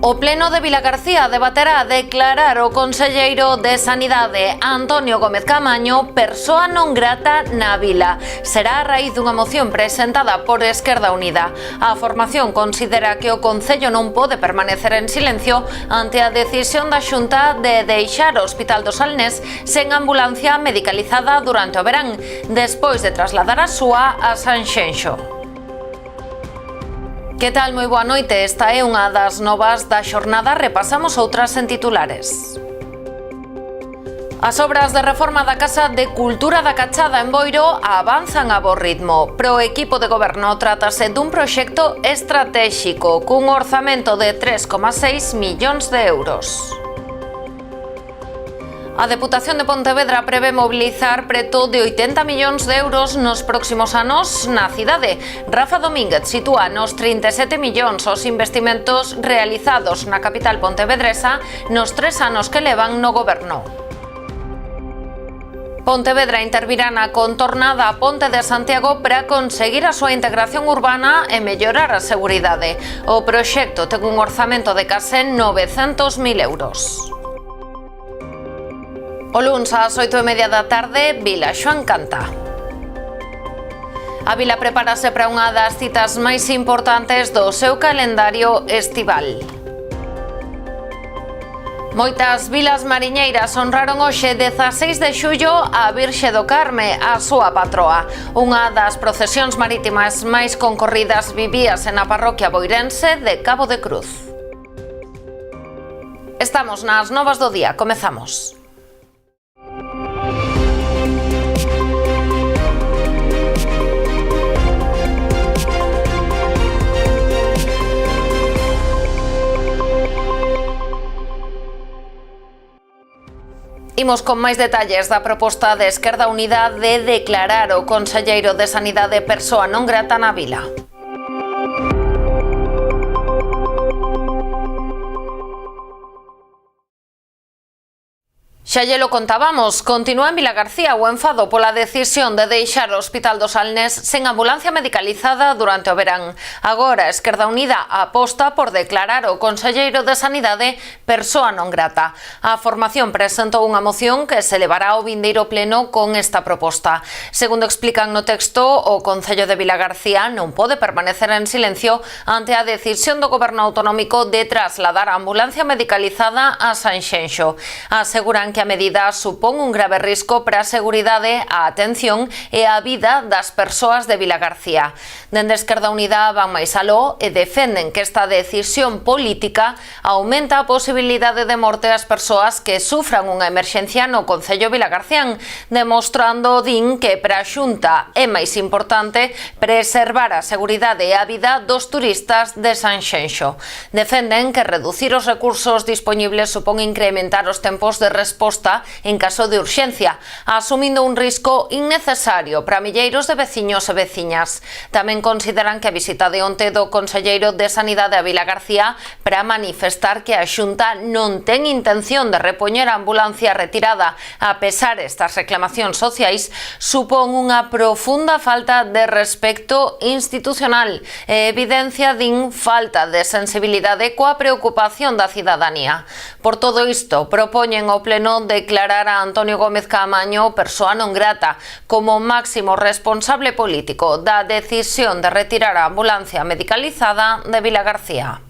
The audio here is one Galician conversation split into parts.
O Pleno de Vilagarcía debaterá declarar o conselleiro de Sanidade Antonio Gómez Caamaño persoa non grata na vila. Será a raíz dunha moción presentada por Esquerda Unida. A formación considera que o Concello non pode permanecer en silencio ante a decisión da Xunta de deixar o Hospital do Salnés sen ambulancia medicalizada durante o verán, despois de trasladar a súa a Sanxenxo. Que tal? Moi boa noite. Esta é unha das novas da xornada. Repasamos outras en titulares. As obras de reforma da Casa de Cultura da Cachada en Boiro avanzan a bo ritmo. Pro equipo de goberno trátase dun proxecto estratéxico cun orzamento de 3,6 millóns de euros. A Deputación de Pontevedra prevé mobilizar preto de 80 millóns de euros nos próximos anos na cidade. Rafa Domínguez sitúa nos 37 millóns os investimentos realizados na capital pontevedresa nos 3 anos que levan no goberno. Pontevedra intervirá na contornada a Ponte de Santiago para conseguir a súa integración urbana e mellorar a seguridade. O proxecto ten un orzamento de case 900.000 euros. O luns ás 8:30 da tarde, Vila Xoán canta. A vila prepárase para unha das citas máis importantes do seu calendario estival. Moitas vilas mariñeiras honraron hoxe 16 de xullo a Virxe do Carme, a súa patroa. Unha das procesións marítimas máis concorridas vivíase na parroquia boirense de Cabo de Cruz. Estamos nas novas do día, comezamos. Imos con máis detalles da proposta de Esquerda Unida de declarar o conselleiro de Sanidade persoa non grata na vila. Xa lle lo contábamos, continúa en Vilagarcía o enfado pola decisión de deixar o Hospital do Salnés sen ambulancia medicalizada durante o verán. Agora, Esquerda Unida aposta por declarar o conselleiro de Sanidade persoa non grata. A formación presentou unha moción que se levará ao vindeiro pleno con esta proposta. Segundo explican no texto, o Concello de Vilagarcía non pode permanecer en silencio ante a decisión do Goberno Autonómico de trasladar a ambulancia medicalizada a Sanxenxo. Aseguran que a medida supón un grave risco para a seguridade, a atención e a vida das persoas de Vilagarcía. Dende Esquerda Unida van máis aló e defenden que esta decisión política aumenta a posibilidade de morte ás persoas que sufran unha emerxencia no Concello Vilagarcián, demostrando, din, que para a Xunta é máis importante preservar a seguridade e a vida dos turistas de Sanxenxo. Defenden que reducir os recursos dispoñibles supón incrementar os tempos de resposta en caso de urxencia, asumindo un risco innecesario para milleiros de veciños e veciñas. Tamén consideran que a visita de onte do conselleiro de Sanidade a Vilagarcía para manifestar que a Xunta non ten intención de repoñer a ambulancia retirada a pesar estas reclamacións sociais supón unha profunda falta de respecto institucional e evidencia, din, falta de sensibilidade coa preocupación da cidadanía. Por todo isto, propoñen ao Pleno declarar a Antonio Gómez Caamaño persoa non grata como máximo responsable político da decisión de retirar a ambulancia medicalizada de Vilagarcía.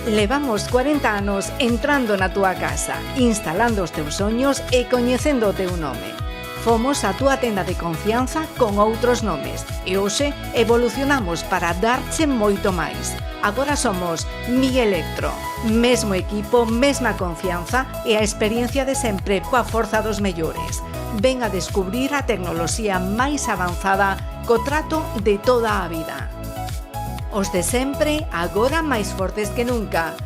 Levamos 40 anos entrando na túa casa, instalando os teus soños e coñecendo o teu nome. Fomos a túa tenda de confianza con outros nomes e hoxe evolucionamos para darche moito máis. Agora somos Mi Electro, mesmo equipo, mesma confianza e a experiencia de sempre coa forza dos mellores. Ven a descubrir a tecnoloxía máis avanzada co trato de toda a vida. Os de sempre, agora máis fortes que nunca.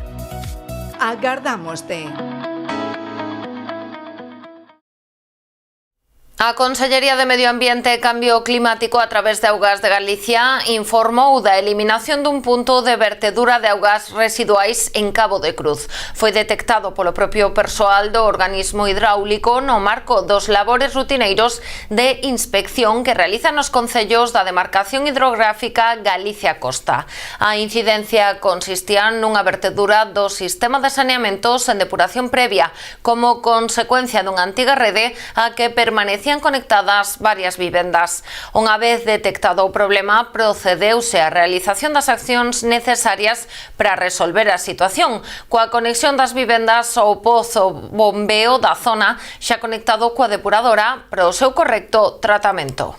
Agardámoste. A Consellería de Medio Ambiente e Cambio Climático, a través de Augas de Galicia, informou da eliminación dun punto de vertedura de augas residuais en Cabo de Cruz. Foi detectado polo propio persoal do organismo hidráulico no marco dos labores rutineiros de inspección que realizan os concellos da demarcación hidrográfica Galicia Costa. A incidencia consistía nunha vertedura do sistema de saneamento sen depuración previa, como consecuencia dunha antiga rede a que permanecía conectadas varias vivendas. Unha vez detectado o problema, procedeuse á realización das accións necesarias para resolver a situación, coa conexión das vivendas ao pozo bombeo da zona xa conectado coa depuradora para o seu correcto tratamento.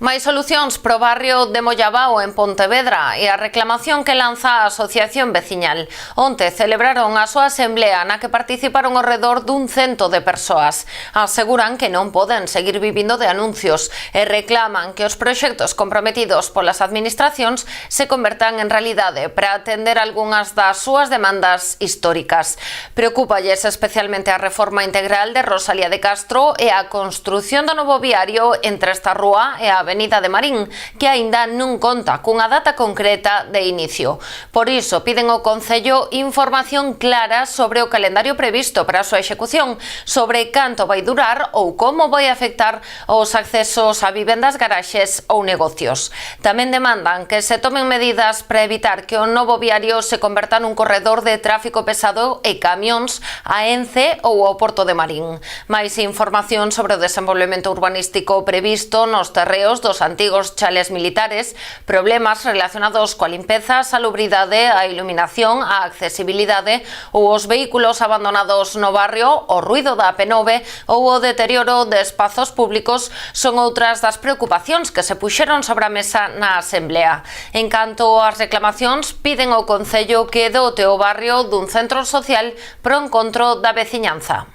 Máis solucións pro barrio de Mollabao en Pontevedra e a reclamación que lanza a Asociación Veciñal. Onte celebraron a súa asemblea na que participaron ao redor dun 100 de persoas. Aseguran que non poden seguir vivindo de anuncios e reclaman que os proxectos comprometidos polas administracións se convertan en realidade para atender algunhas das súas demandas históricas. Preocúpalles especialmente a reforma integral de Rosalía de Castro e a construción do novo viario entre esta rúa e a Avenida de Marín, que aínda non conta cunha data concreta de inicio. Por iso piden ao Concello información clara sobre o calendario previsto para a súa execución, sobre canto vai durar ou como vai afectar os accesos a vivendas, garaxes ou negocios. Tamén demandan que se tomen medidas para evitar que o novo viario se converta nun corredor de tráfico pesado e camións a Ence ou ao Porto de Marín. Mais información sobre o desenvolvemento urbanístico previsto nos terreos dos antigos chales militares, problemas relacionados coa limpeza, salubridade, a iluminación, a accesibilidade ou os vehículos abandonados no barrio, o ruido da P9 ou o deterioro de espazos públicos son outras das preocupacións que se puxeron sobre a mesa na Asemblea. En canto ás reclamacións, piden ao Concello que dote o barrio dun centro social pro encontro da veciñanza.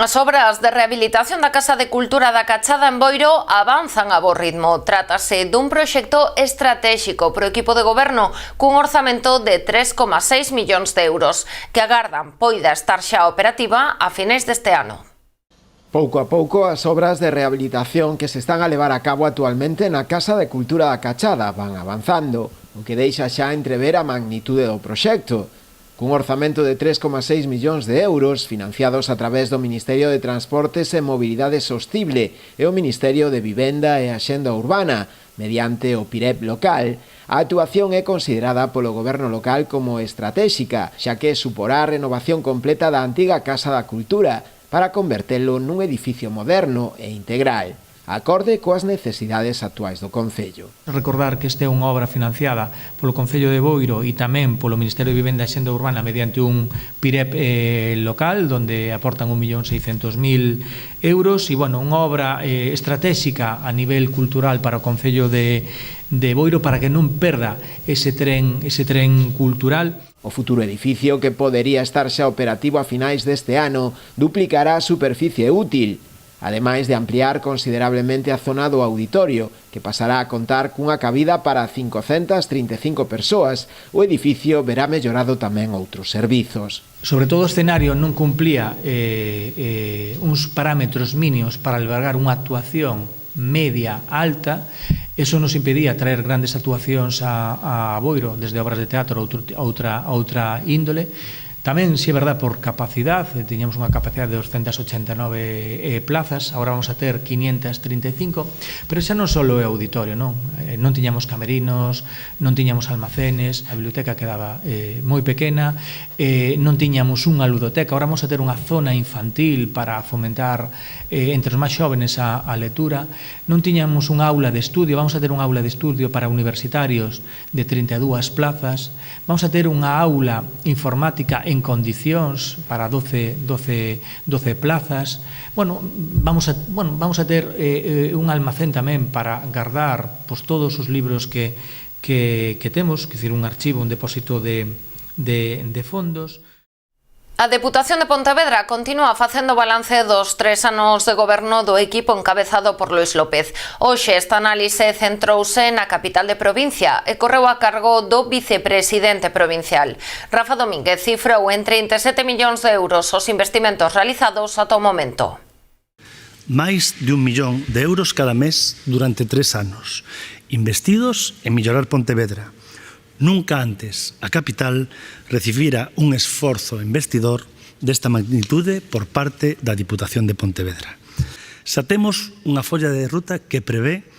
As obras de rehabilitación da Casa de Cultura da Cachada en Boiro avanzan a bo ritmo. Trátase dun proxecto estratéxico pro equipo de goberno cun orzamento de 3,6 millóns de euros, que agardan poida estar xa operativa a finais deste ano. Pouco a pouco, as obras de rehabilitación que se están a levar a cabo actualmente na Casa de Cultura da Cachada van avanzando, o que deixa xa entrever a magnitude do proxecto. Cun orzamento de 3,6 millóns de euros financiados a través do Ministerio de Transportes e Mobilidade Sostible e o Ministerio de Vivenda e Axenda Urbana, mediante o PIREP local, a actuación é considerada polo goberno local como estratéxica, xa que suporá a renovación completa da antiga Casa da Cultura para convertelo nun edificio moderno e integral, acorde coas necesidades actuais do Concello. Recordar que esta é unha obra financiada polo Concello de Boiro e tamén polo Ministerio de Vivenda e Axenda Urbana mediante un PIREP local, donde aportan 1.600.000 euros e, unha obra estratégica a nivel cultural para o Concello de Boiro para que non perda ese tren cultural. O futuro edificio, que podería estar xa operativo a finais deste ano, duplicará a superficie útil, ademais de ampliar considerablemente a zona do auditorio, que pasará a contar cunha cabida para 535 persoas. O edificio verá mellorado tamén outros servizos. Sobre todo o escenario non cumplía uns parámetros mínimos para albergar unha actuación media alta. Eso nos impedía traer grandes actuacións a Boiro, desde obras de teatro a outra índole. Tamén, si é verdad, por capacidade, tiñamos unha capacidade de 289 plazas, agora vamos a ter 535, pero xa non só é auditorio, non tiñamos camerinos, non tiñamos almacenes, a biblioteca quedaba moi pequena, non tiñamos unha ludoteca, agora vamos a ter unha zona infantil para fomentar entre os máis xóvenes a lectura, non tiñamos unha aula de estudio, vamos a ter unha aula de estudio para universitarios de 32 plazas, vamos a ter unha aula informática en condicións para 12 plazas. Vamos a ter un almacén tamén para guardar todos os libros que temos, que decir, un archivo, un depósito de fondos. A Deputación de Pontevedra continúa facendo balance dos 3 anos de goberno do equipo encabezado por Luís López. Hoxe esta análise centrouse na capital de provincia e correu a cargo do vicepresidente provincial. Rafa Domínguez cifrou en 37 millóns de euros os investimentos realizados ata o momento. Máis de 1 millón de euros cada mes durante 3 anos, investidos en mellorar Pontevedra. Nunca antes a capital recibira un esforzo investidor desta magnitude por parte da Diputación de Pontevedra. Xa temos unha folla de ruta que prevé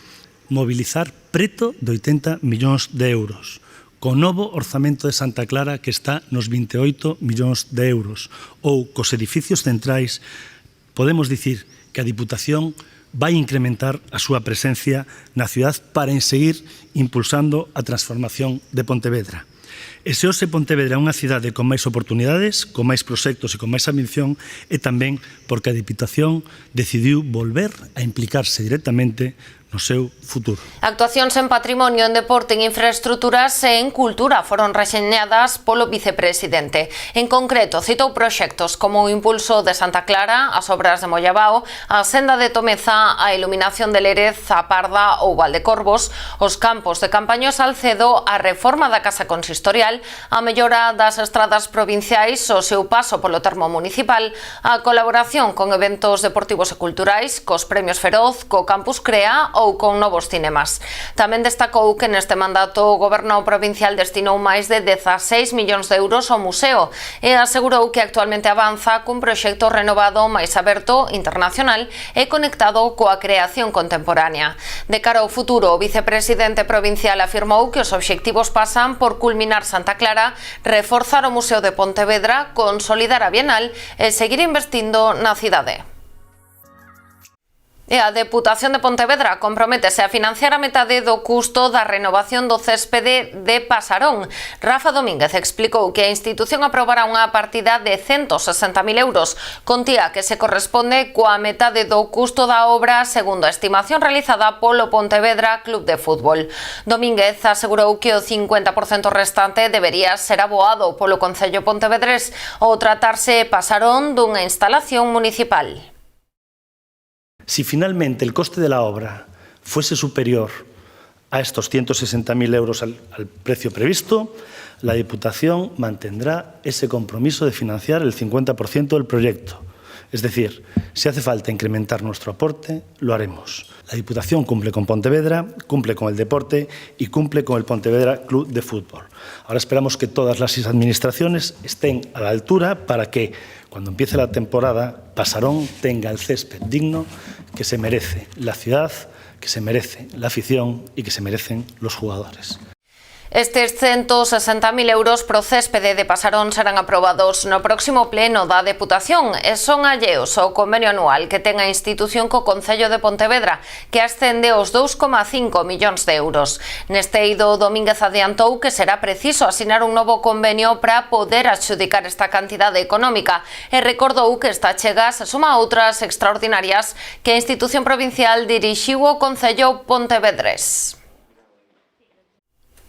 mobilizar preto de 80 millóns de euros, co novo orzamento de Santa Clara que está nos 28 millóns de euros, ou cos edificios centrais podemos dicir que a Diputación vai incrementar a súa presencia na cidade para seguir impulsando a transformación de Pontevedra. E se hoxe Pontevedra é unha cidade con máis oportunidades, con máis proxectos e con máis ambición, é tamén porque a Diputación decidiu volver a implicarse directamente no seu futuro. Actuacións en patrimonio, en deporte, en infraestructuras e en cultura foron reseñadas polo vicepresidente. En concreto, citou proxectos como o impulso de Santa Clara, as obras de Mollabao, a senda de Tomeza, a iluminación de Lérez, a Parda ou Valdecorvos, os campos de Campaño e Salcedo, a reforma da Casa Consistorial, a mellora das estradas provinciais, o seu paso polo termo municipal, a colaboración con eventos deportivos e culturais, cos premios Feroz, co Campus Crea ou con novos cinemas. Tamén destacou que neste mandato o Goberno provincial destinou máis de 16 millóns de euros ao museo e asegurou que actualmente avanza cun proxecto renovado máis aberto, internacional e conectado coa creación contemporánea. De cara ao futuro, o vicepresidente provincial afirmou que os obxectivos pasan por culminar Santa Clara, reforzar o Museo de Pontevedra, consolidar a Bienal e seguir investindo na cidade. E a Deputación de Pontevedra comprométese a financiar a metade do custo da renovación do céspede de Pasarón. Rafa Domínguez explicou que a institución aprobará unha partida de 160.000 euros, contía que se corresponde coa metade do custo da obra segundo a estimación realizada polo Pontevedra Club de Fútbol. Domínguez asegurou que o 50% restante debería ser aboado polo Concello Pontevedrés ao tratarse Pasarón dunha instalación municipal. Si finalmente el coste de la obra fuese superior a estos 160.000 euros al precio previsto, la Diputación mantendrá ese compromiso de financiar el 50% del proyecto. Es decir, si hace falta incrementar nuestro aporte, lo haremos. La Diputación cumple con Pontevedra, cumple con el deporte y cumple con el Pontevedra Club de Fútbol. Ahora esperamos que todas las administraciones estén a la altura para que, cuando empiece la temporada, Pasarón tenga el césped digno que se merece la ciudad, que se merece la afición y que se merecen los jugadores. Estes 160.000 euros pro céspede de Pasarón serán aprobados no próximo pleno da Deputación e son alleos ao convenio anual que ten a institución co Concello de Pontevedra, que ascende aos 2,5 millóns de euros. Neste eido, Domínguez adiantou que será preciso asinar un novo convenio para poder adxudicar esta cantidade económica e recordou que esta chega se suma a outras extraordinarias que a institución provincial dirixiu ao Concello Pontevedrés.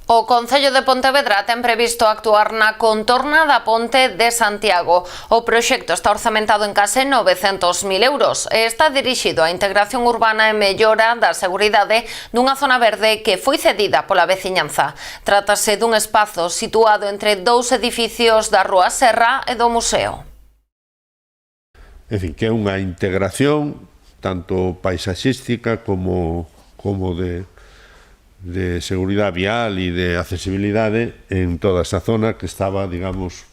O Concello de Pontevedra ten previsto actuar na contorna da Ponte de Santiago. O proxecto está orzamentado en case 900.000 euros e está dirixido á integración urbana e mellora da seguridade dunha zona verde que foi cedida pola veciñanza. Trátase dun espazo situado entre dous edificios da Rúa Serra e do Museo. En fin, que é unha integración tanto paisaxística como de seguridade vial e de accesibilidade en toda esa zona que estaba, digamos,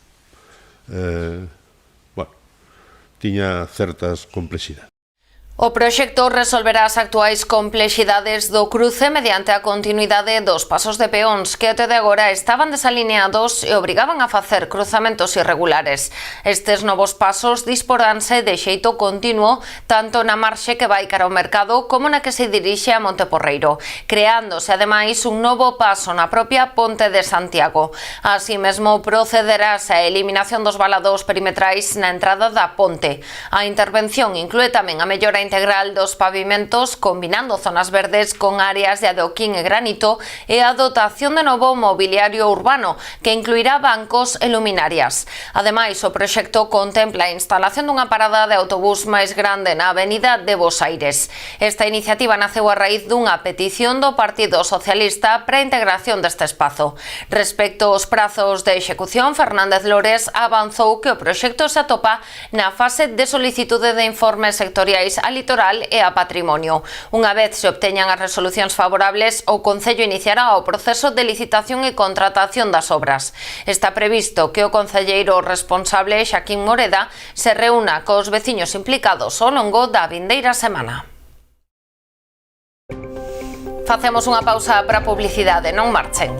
tiña certas complexidades. O proxecto resolverá as actuais complexidades do cruce mediante a continuidade dos pasos de peóns que até de agora estaban desalineados e obrigaban a facer cruzamentos irregulares. Estes novos pasos disporánse de xeito continuo tanto na marxe que vai cara ao mercado como na que se dirixe a Monteporreiro, creándose ademais un novo paso na propia Ponte de Santiago. Así mesmo procederase a eliminación dos valados perimetrais na entrada da ponte. A intervención inclúe tamén a mellora integral dos pavimentos, combinando zonas verdes con áreas de adoquín e granito, e a dotación de novo mobiliario urbano, que incluirá bancos e luminarias. Ademais, o proxecto contempla a instalación dunha parada de autobús máis grande na avenida de Bos Aires. Esta iniciativa naceu a raíz dunha petición do Partido Socialista para a integración deste espazo. Respecto aos prazos de execución, Fernández Lores avanzou que o proxecto se atopa na fase de solicitude de informes sectoriais a litoral e a patrimonio. Unha vez se obteñan as resolucións favorables, o Concello iniciará o proceso de licitación e contratación das obras. Está previsto que o concelleiro responsable, Xaquín Moreda, se reúna cos veciños implicados ao longo da vindeira semana. Facemos unha pausa para a publicidade, non marchen.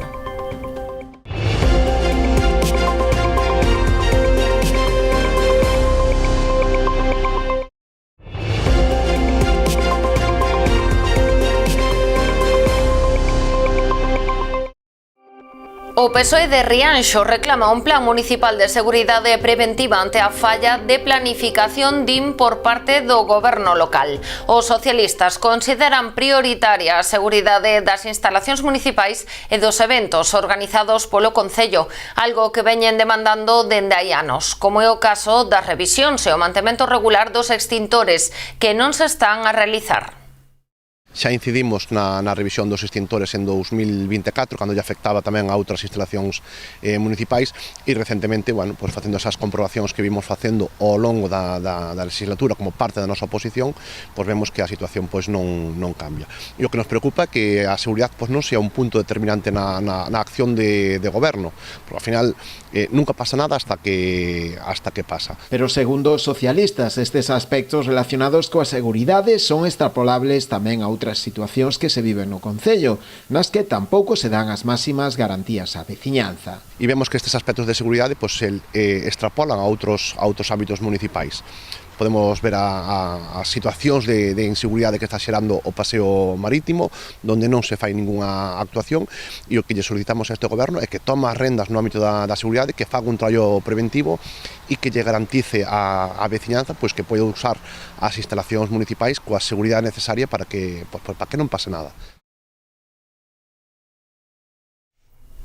O PSOE de Rianxo reclama un plan municipal de seguridade preventiva ante a falla de planificación DIM por parte do goberno local. Os socialistas consideran prioritaria a seguridade das instalacións municipais e dos eventos organizados polo Concello, algo que veñen demandando dende hai anos, como é o caso das revisións e o mantemento regular dos extintores, que non se están a realizar. Xa incidimos na revisión dos extintores en 2024, cando lle afectaba tamén a outras instalacións municipais, e recentemente, facendo esas comprobacións que vimos facendo ao longo da legislatura como parte da nosa oposición, vemos que a situación non cambia. E o que nos preocupa é que a seguridade non sea un punto determinante na acción de goberno, porque ao final nunca pasa nada hasta que pasa. Pero segundo os socialistas, estes aspectos relacionados coa seguridade son extrapolables tamén a outras situacións que se viven no Concello, nas que tampouco se dan as máximas garantías á veciñanza. E vemos que estes aspectos de seguridade extrapolan a outros ámbitos municipais. Podemos ver as situacións de inseguridade que está xerando o paseo marítimo, onde non se fai ningunha actuación, e o que lle solicitamos a este goberno é que tome as rendas no ámbito da seguridade, que faga un traballo preventivo e que lle garantice a veciñanza que pode usar as instalacións municipais coa seguridade necesaria para que non pase nada.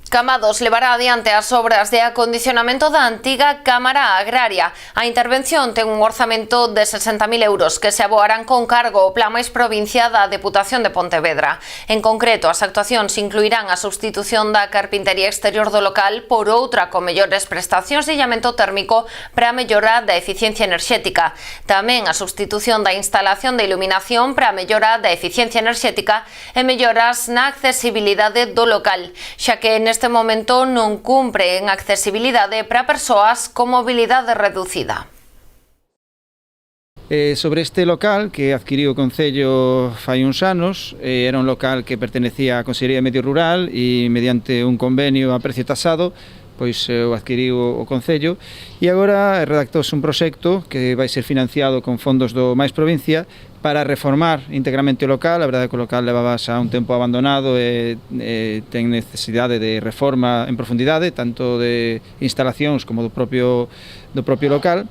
Cambados levará adiante as obras de acondicionamento da antiga Cámara Agraria. A intervención ten un orzamento de 60.000 euros que se aboarán con cargo ao Plan máis provincia da Deputación de Pontevedra. En concreto, as actuacións incluirán a substitución da carpintería exterior do local por outra con mellores prestacións de illamento térmico para a mellora da eficiencia enerxética. Tamén a substitución da instalación de iluminación para a mellora da eficiencia enerxética e melloras na accesibilidade do local, xa que neste momento non cumpre en accesibilidade para persoas con mobilidade reducida. Sobre este local que adquiriu o Concello fai uns anos, era un local que pertenecía á Consellería de Medio Rural e mediante un convenio a precio tasado pois o adquiriu o Concello e agora redactouse un proxecto que vai ser financiado con fondos do máis provincia para reformar íntegramente o local. A verdade é que o local levaba xa un tempo abandonado e ten necesidade de reforma en profundidade, tanto de instalacións como do propio local.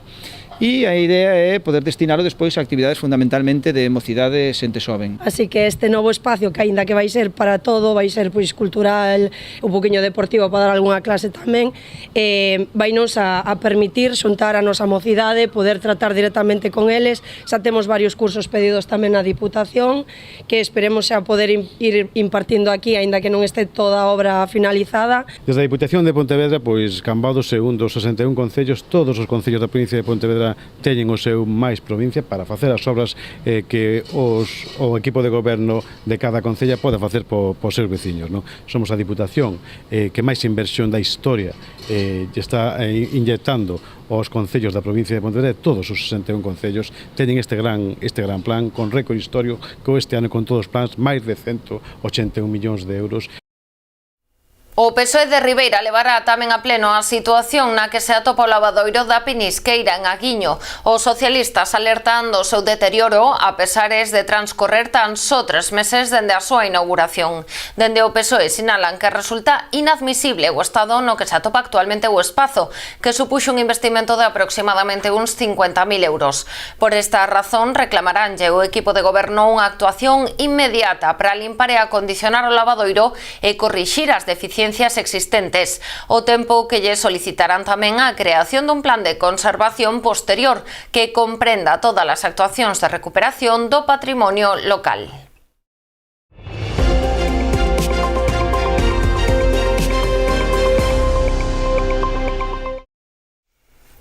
E a idea é poder destinalo despois a actividades fundamentalmente de mocidade xente xoven. Así que este novo espacio, que aínda que vai ser para todo, vai ser cultural, un poquinho deportivo para dar algunha clase tamén, vainos a permitir xuntar a nosa mocidade, poder tratar directamente con eles. Xa temos varios cursos pedidos tamén na Diputación, que esperemos xa poder ir impartindo aquí, aínda que non este toda a obra finalizada. Desde a Diputación de Pontevedra, Cambados é un dos 61 concellos, todos os concellos da provincia de Pontevedra teñen o seu máis provincia para facer as obras que o equipo de goberno de cada concella pode facer por seus veciños. Somos a Diputación que máis inversión da historia está inyectando aos concellos da provincia de Pontevedra. Todos os 61 concellos teñen este gran plan con récord histórico que este ano con todos os plans máis de 181 millóns de euros. O PSOE de Ribeira levará tamén a pleno a situación na que se atopa o lavadoiro da Pinisqueira en Aguiño. Os socialistas alertan do seu deterioro a pesares de transcorrer tan só 3 meses dende a súa inauguración. Dende o PSOE sinalan que resulta inadmisible o estado no que se atopa actualmente o espazo, que supuxo un investimento de aproximadamente uns 50.000 euros. Por esta razón reclamaránlle o equipo de goberno unha actuación inmediata para limpar e acondicionar o lavadoiro e corrixir as deficiencias existentes, o tempo que lle solicitarán tamén a creación dun plan de conservación posterior que comprenda todas as actuacións de recuperación do patrimonio local.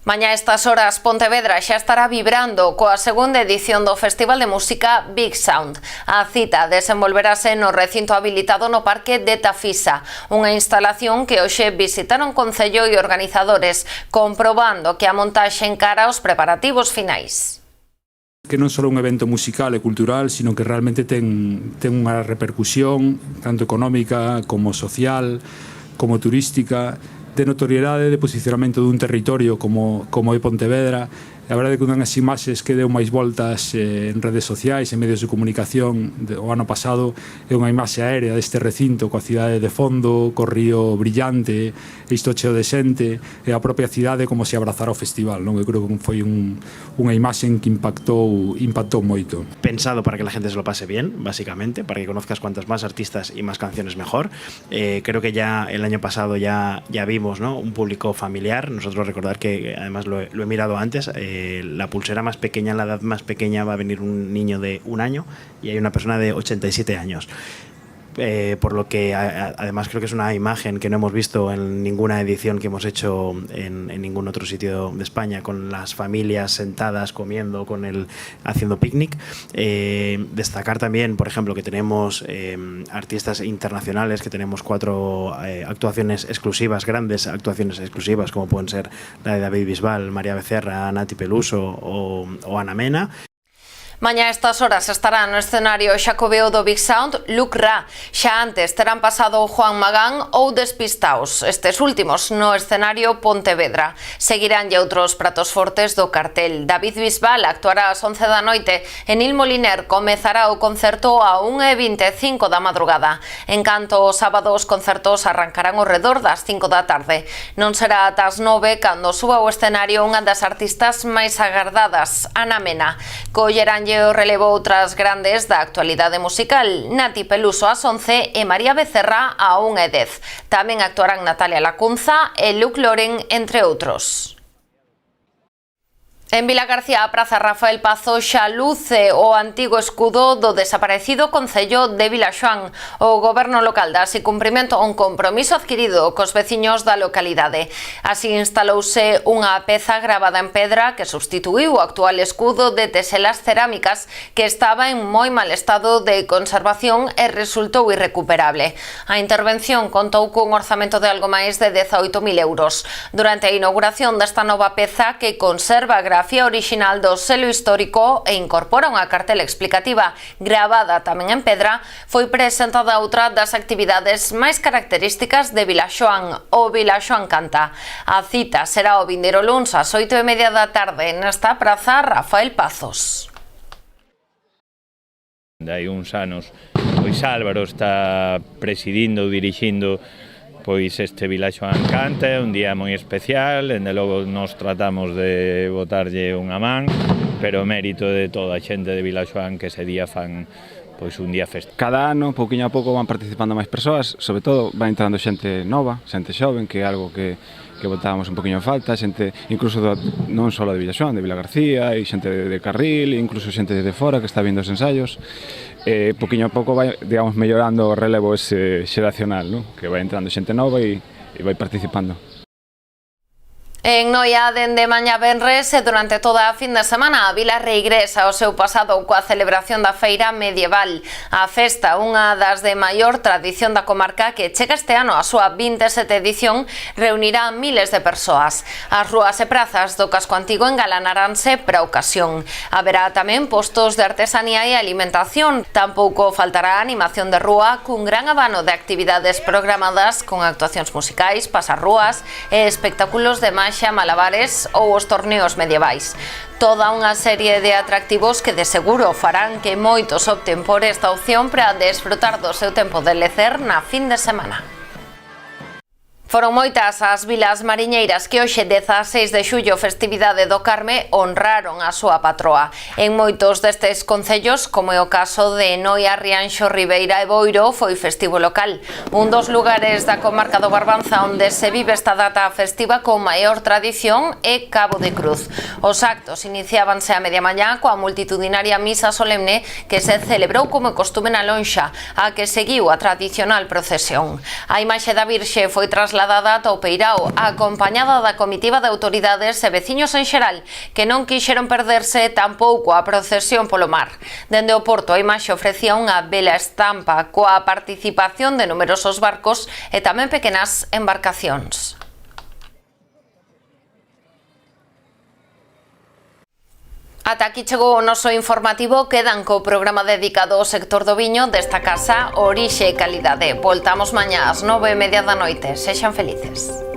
Mañá a estas horas Pontevedra xa estará vibrando coa segunda edición do Festival de Música Big Sound. A cita desenvolverase no recinto habilitado no Parque de Tafisa, unha instalación que hoxe visitaron Concello e organizadores, comprobando que a montaxe encara os preparativos finais. Que non só un evento musical e cultural, sino que realmente ten unha repercusión tanto económica como social, como turística, de notoriedade, de posicionamento dun territorio como é Pontevedra. A verdade é que unhas imaxes que deu máis voltas en redes sociais, en medios de comunicación o ano pasado, é unha imaxe aérea deste recinto coa cidade de fondo, co río brillante, isto cheo de xente, e a propia cidade como se abrazara o festival, non? Eu creo que foi unha imaxe que impactou moito. Pensado para que la gente se lo pase bien, básicamente, para que conozcas cuantos más artistas y más canciones mejor. Creo que ya el año pasado ya vimos, ¿no?, un público familiar. Nosotros recordar que además lo he mirado antes, la pulsera más pequeña, la edad más pequeña va a venir un niño de 1 año y hay una persona de 87 años. Por lo que además creo que es una imagen que no hemos visto en ninguna edición que hemos hecho en ningún otro sitio de España, con las familias sentadas comiendo, haciendo picnic. Destacar también, por ejemplo, que tenemos artistas internacionales, que tenemos 4 actuaciones exclusivas, grandes actuaciones exclusivas, como pueden ser la de David Bisbal, María Becerra, Nati Peluso o Ana Mena. Mañá a estas horas estará no escenario xacobeo do Big Sound Luc Ra. Xa antes terán pasado Juan Magán ou Despistaos, estes últimos no escenario Pontevedra. Seguiránlle outros pratos fortes do cartel. David Bisbal actuará ás 11 da noite e Nil Moliner comezará o concerto a 1:25 da madrugada. En canto o sábado os concertos arrancarán ao redor das 5 da tarde. Non será ata as 9 cando suba ao escenario unha das artistas máis agardadas, Ana Mena. Colleránlle o relevo outras grandes da actualidade musical, Nati Peluso ás 11 e María Becerra a 1:10. Tamén actuarán Natalia Lacunza e Luke Loren, entre outros. En Vilagarcía, a Praza Rafael Pazo xa luce o antigo escudo do desaparecido Concello de Vilaxoán. O goberno local dá así cumprimento a un compromiso adquirido cos veciños da localidade. Así instalouse unha peza gravada en pedra que substituíu o actual escudo de teselas cerámicas que estaba en moi mal estado de conservación e resultou irrecuperable. A intervención contou cun orzamento de algo máis de 18.000 euros. Durante a inauguración desta nova peza, que conserva a grafía original do selo histórico e incorpora unha cartela explicativa gravada tamén en pedra, foi presentada outra das actividades máis características de Vilaxoán, o Vilaxoán Canta. A cita será o vindeiro luns ás 8:30 da tarde nesta Praza Rafael Pazos. Hai uns anos, pois Álvaro está presidindo ou dirixindo pois este Vilaxoán Canta, un día moi especial, dende logo nos tratamos de botarlle unha man, pero mérito de toda a xente de Vilaxoán que ese día fan pois un día festivo. Cada ano, pouquiño a pouco, van participando máis persoas, sobre todo van entrando xente nova, xente xoven, que é algo que botábamos un poquinho en falta, xente incluso non só de Vilaxoán, de Vilagarcía, e xente de Carril, incluso xente de fora que está vindo os ensaios. Poquinho a pouco vai, digamos, mellorando o relevo ese xeracional, ¿no?, que vai entrando xente nova e vai participando. En Noia, dende mañá venres e durante toda a fin de semana, a vila reigresa ao seu pasado coa celebración da feira medieval. A festa, unha das de maior tradición da comarca que chega este ano a súa 27ª edición, reunirá miles de persoas. As rúas e prazas do casco antigo engalanaranse para a ocasión. Haberá tamén postos de artesanía e alimentación. Tampouco faltará animación de rúa cun gran abano de actividades programadas con actuacións musicais, pasarrúas e espectáculos de máis malabares ou os torneos medievais. Toda unha serie de atractivos que de seguro farán que moitos opten por esta opción para desfrutar do seu tempo de lecer na fin de semana. Foron moitas as vilas mariñeiras que hoxe 16 de xullo, festividade do Carme, honraron a súa patroa. En moitos destes concellos, como é o caso de Noia, Rianxo, Ribeira e Boiro, foi festivo local. Un dos lugares da comarca do Barbanza onde se vive esta data festiva con maior tradición é Cabo de Cruz. Os actos iniciábanse a media mañá coa multitudinaria misa solemne que se celebrou como costume na lonxa, a que seguiu a tradicional procesión. A imaxe da Virxe foi trasladada ata o Peirao, acompañada da comitiva de autoridades e veciños en xeral, que non quixeron perderse tampouco a procesión polo mar. Dende o porto, a imaxe ofrecía unha bela estampa coa participación de numerosos barcos e tamén pequenas embarcacións. Ata aquí chegou o noso informativo. Quedan co programa dedicado ao sector do viño desta casa Orixe e Calidade. Voltamos mañá ás 9:30 da noite. Sexan felices.